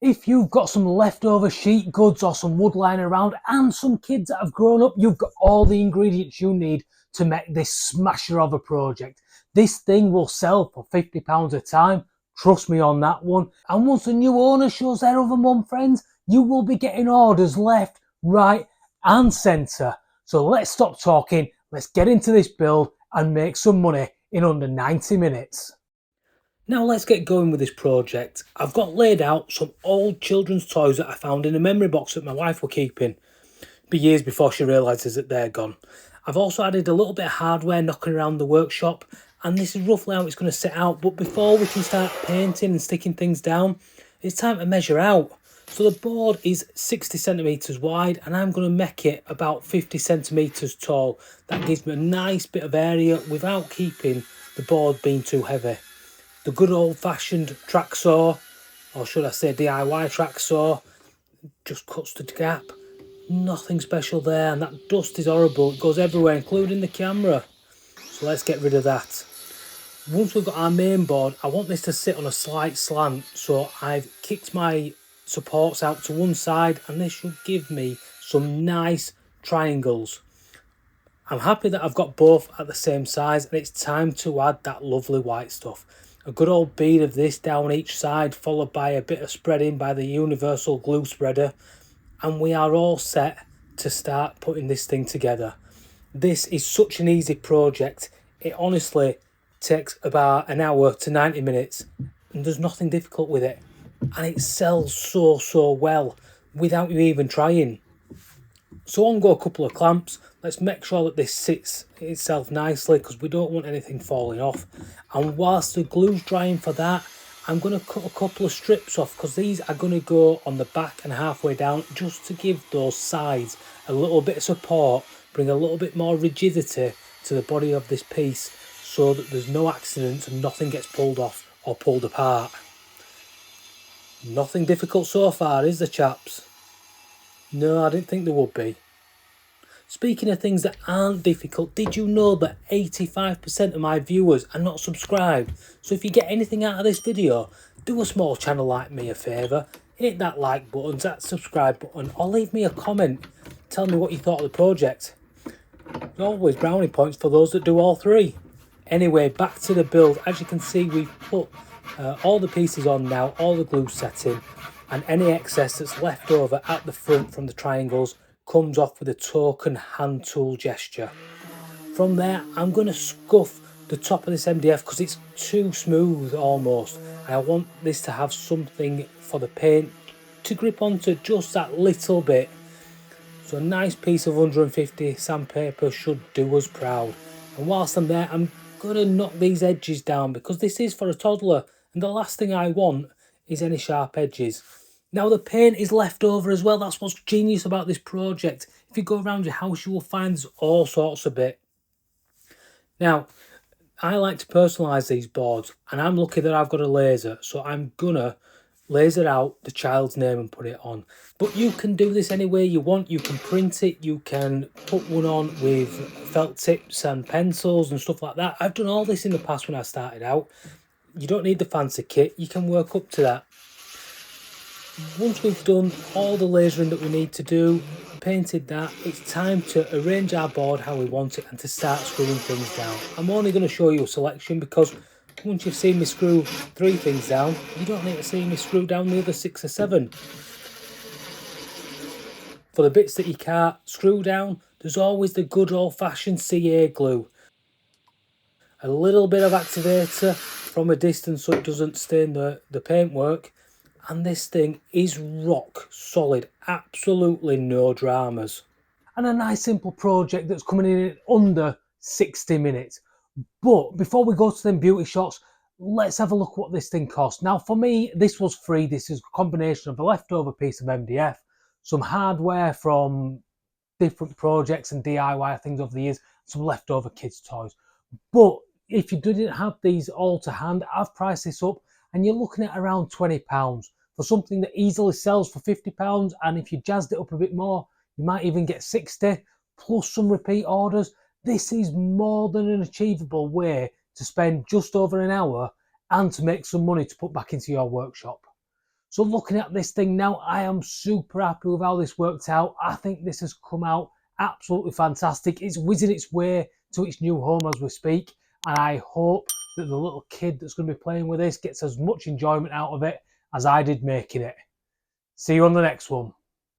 If you've got some leftover sheet goods or some wood lying around and some kids that have grown up, you've got all the ingredients you need to make this smasher of a project. This thing will sell for £50 a time. Trust me on that one. And once the new owner shows their other mum friends, you will be getting orders left, right and centre. So let's stop talking, let's get into this build and make some money in under 90 minutes. Now let's get going with this project. I've got laid out some old children's toys that I found in a memory box that my wife were keeping. Be years before she realises that they're gone. I've also added a little bit of hardware knocking around the workshop, and this is roughly how it's going to sit out. But before we can start painting and sticking things down, it's time to measure out. So the board is 60 centimetres wide and I'm going to make it about 50 centimetres tall. That gives me a nice bit of area without keeping the board being too heavy. The good old-fashioned track saw, or should I say DIY track saw, just cuts the gap. Nothing special there, and that dust is horrible. It goes everywhere, including the camera. So let's get rid of that. Once we've got our main board, I want this to sit on a slight slant, so I've kicked my supports out to one side, and this should give me some nice triangles. I'm happy that I've got both at the same size, and it's time to add that lovely white stuff. A good old bead of this down each side, followed by a bit of spreading by the universal glue spreader, and we are all set to start putting this thing together. This is such an easy project. It honestly takes about an hour to 90 minutes and there's nothing difficult with it, and it sells so well without you even trying. So on go a couple of clamps. Let's make sure that this sits itself nicely because we don't want anything falling off. And whilst the glue's drying for that, I'm going to cut a couple of strips off because these are going to go on the back and halfway down, just to give those sides a little bit of support, bring a little bit more rigidity to the body of this piece so that there's no accidents and nothing gets pulled off or pulled apart. Nothing difficult so far, is there, chaps? No, I didn't think there would be. Speaking of things that aren't difficult, did you know that 85% of my viewers are not subscribed? So if you get anything out of this video, do a small channel like me a favour. Hit that like button, that subscribe button, or leave me a comment. Tell me what you thought of the project. There's always brownie points for those that do all three. Anyway, back to the build. As you can see, we've put all the pieces on now, all the glue setting, and any excess that's left over at the front from the triangles comes off with a token hand tool gesture. From there, I'm going to scuff the top of this MDF because it's too smooth almost, and I want this to have something for the paint to grip onto just that little bit. So a nice piece of 150 sandpaper should do us proud. And whilst I'm there, I'm going to knock these edges down because this is for a toddler, and the last thing I want is any sharp edges. Now the paint is left over as well. That's what's genius about this project. If you go around your house, you will find all sorts of bit. Now, I like to personalise these boards, and I'm lucky that I've got a laser, so I'm gonna laser out the child's name and put it on. But you can do this any way you want. You can print it, you can put one on with felt tips and pencils and stuff like that. I've done all this in the past when I started out. You don't need the fancy kit, you can work up to that. Once we've done all the lasering that we need to do, painted that, it's time to arrange our board how we want it and to start screwing things down. I'm only going to show you a selection because once you've seen me screw 3 things down, you don't need to see me screw down the other 6 or 7. For the bits that you can't screw down, there's always the good old-fashioned CA glue. A little bit of activator from a distance so it doesn't stain the paintwork. And this thing is rock solid, absolutely no dramas. And a nice simple project that's coming in under 60 minutes. But before we go to them beauty shots, let's have a look what this thing cost. Now for me, this was free. This is a combination of a leftover piece of MDF, some hardware from different projects and DIY things over the years, some leftover kids' toys. But if you didn't have these all to hand, I've priced this up and you're looking at around £20 for something that easily sells for £50, and if you jazzed it up a bit more, you might even get 60 plus some repeat orders. This is more than an achievable way to spend just over an hour and to make some money to put back into your workshop. So looking at this thing now, I am super happy with how this worked out. I think this has come out absolutely fantastic. It's whizzing its way to its new home as we speak, and I hope that the little kid that's going to be playing with this gets as much enjoyment out of it as I did making it. See you on the next one.